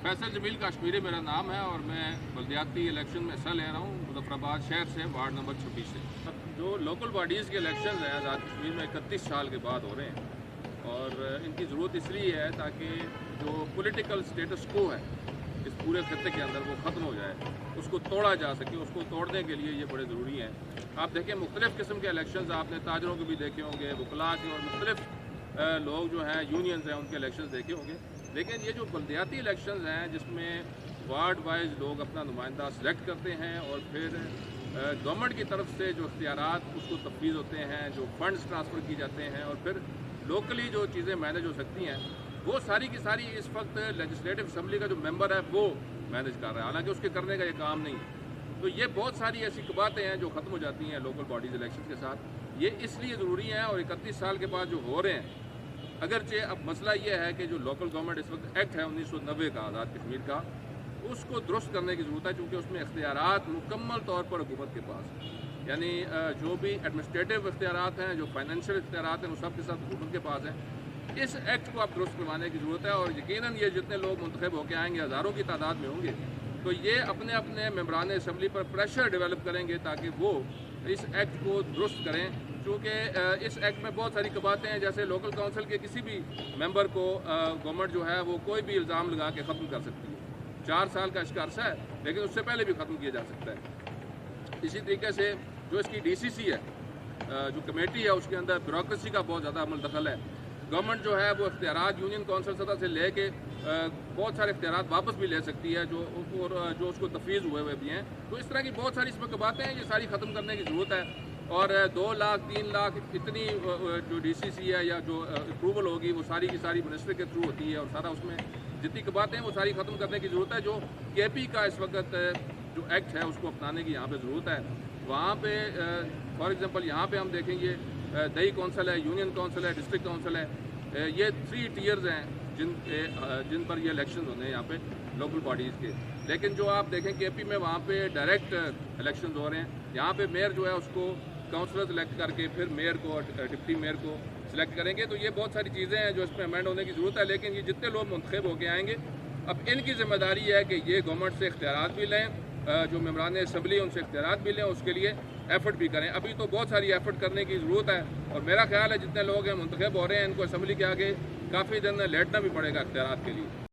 फैसल जमील कश्मीरी मेरा नाम है और मैं बल्दियाती इलेक्शन में हिस्सा ले रहा हूँ मुजफ्फराबाद शहर से, वार्ड नंबर 26 से। जो लोकल बॉडीज़ के इलेक्शन हैं आज़ाद कश्मीर में 31 साल के बाद हो रहे हैं और इनकी ज़रूरत इसलिए है ताकि जो पॉलिटिकल स्टेटस को है इस पूरे खत्ते के अंदर वो ख़त्म हो जाए, उसको तोड़ा जा सके। उसको तोड़ने के लिए ये बड़े ज़रूरी हैं। आप देखें मुख्तलिफ़ किस्म के इलेक्शन आपने ताजरों के भी देखे होंगे, वकला के और मुख्तलिफ़ लोग जो हैं यूनियंस हैं उनके इलेक्शन देखे होंगे। लेकिन ये जो बल्दियाती इलेक्शंस हैं जिसमें वार्ड वाइज लोग अपना नुमाइंदा सेलेक्ट करते हैं और फिर गवर्नमेंट की तरफ से जो इख्तियारात उसको तफवीज़ होते हैं, जो फंड्स ट्रांसफ़र किए जाते हैं और फिर लोकली जो चीज़ें मैनेज हो सकती हैं, वो सारी की सारी इस वक्त लेजिस्लेटिव असम्बली का जो मेंबर है वो मैनेज कर रहा है, हालांकि उसके करने का ये काम नहीं है। तो ये बहुत सारी ऐसी बातें हैं जो ख़त्म हो जाती हैं लोकल बॉडीज़ इलेक्शन के साथ। ये इसलिए ज़रूरी हैं और 31 साल के बाद जो हो रहे हैं, अगरचे अब मसला ये है कि जो लोकल गवर्नमेंट इस वक्त एक्ट है 1990 का आज़ाद कश्मीर का, उसको दुरुस्त करने की ज़रूरत है क्योंकि उसमें इख्तियारात मुकम्मल तौर पर हुकूमत के पास, यानी जो भी एडमिनिस्ट्रेटिव इख्तियारात हैं, जो फाइनेंशियल इख्तियारात हैं, वो सब के सब हुकूमत के पास हैं। इस एक्ट को आप दुरुस्त करवाने की ज़रूरत है और यकीनन ये जितने लोग मुंतखब होकर आएंगे हज़ारों की तादाद में होंगे, तो ये अपने अपने मेंबरान असम्बली पर प्रेशर डेवलप करेंगे ताकि वो इस एक्ट को दुरुस्त करें। क्योंकि इस एक्ट में बहुत सारी बातें हैं, जैसे लोकल काउंसिल के किसी भी मेंबर को गवर्नमेंट जो है वो कोई भी इल्ज़ाम लगा के ख़त्म कर सकती है। 4 साल का इसका अरसा है लेकिन उससे पहले भी ख़त्म किया जा सकता है। इसी तरीके से जो इसकी DCC है, जो कमेटी है, उसके अंदर ब्यूरोक्रेसी का बहुत ज़्यादा अमल दखल है। गवर्नमेंट जो है वो इख्तियारात यूनियन कौंसिल सतह से ले के बहुत सारे इख्तियारात वापस भी ले सकती है जो उसको तफवीज़ हुए हुए भी हैं। तो इस तरह की बहुत सारी इसमें बातें हैं, ये सारी ख़त्म करने की ज़रूरत है। और 2 लाख 3 लाख इतनी जो DCC है या जो अप्रूवल होगी वो सारी की सारी मिनिस्टर के थ्रू होती है और सारा उसमें जितनी बातें हैं वो सारी ख़त्म करने की ज़रूरत है। जो KP का इस वक्त जो एक्ट है उसको अपनाने की यहाँ पे ज़रूरत है। वहाँ पे फॉर एग्ज़ाम्पल यहाँ पे हम देखेंगे दही कौंसिल है, यूनियन कौंसिल है, डिस्ट्रिक्ट कौंसिल है, ये 3 टीयर्स हैं जिन पर ये इलेक्शन होने हैं यहाँ पे लोकल बॉडीज़ के। लेकिन जो आप देखें KP में वहाँ पे डायरेक्ट इलेक्शन हो रहे हैं। यहाँ पे मेयर जो है उसको काउंसलर सेलेक्ट करके फिर मेयर को और डिप्टी मेयर को सिलेक्ट करेंगे। तो ये बहुत सारी चीज़ें हैं जो इसमें अमेंड होने की ज़रूरत है। लेकिन ये जितने लोग मुंतखब होकर आएंगे, अब इनकी जिम्मेदारी है कि ये गवर्नमेंट से इख्तियारात भी लें, जो मेंबरान असम्बली उनसे इख्तियारात भी लें, उसके लिए एफर्ट भी करें। अभी तो बहुत सारी एफर्ट करने की ज़रूरत है और मेरा ख्याल है जितने लोग हैं मुंतखब हो रहे हैं इनको असम्बली के आगे काफ़ी दिन लेटना भी पड़ेगा इख्तियारात के लिए।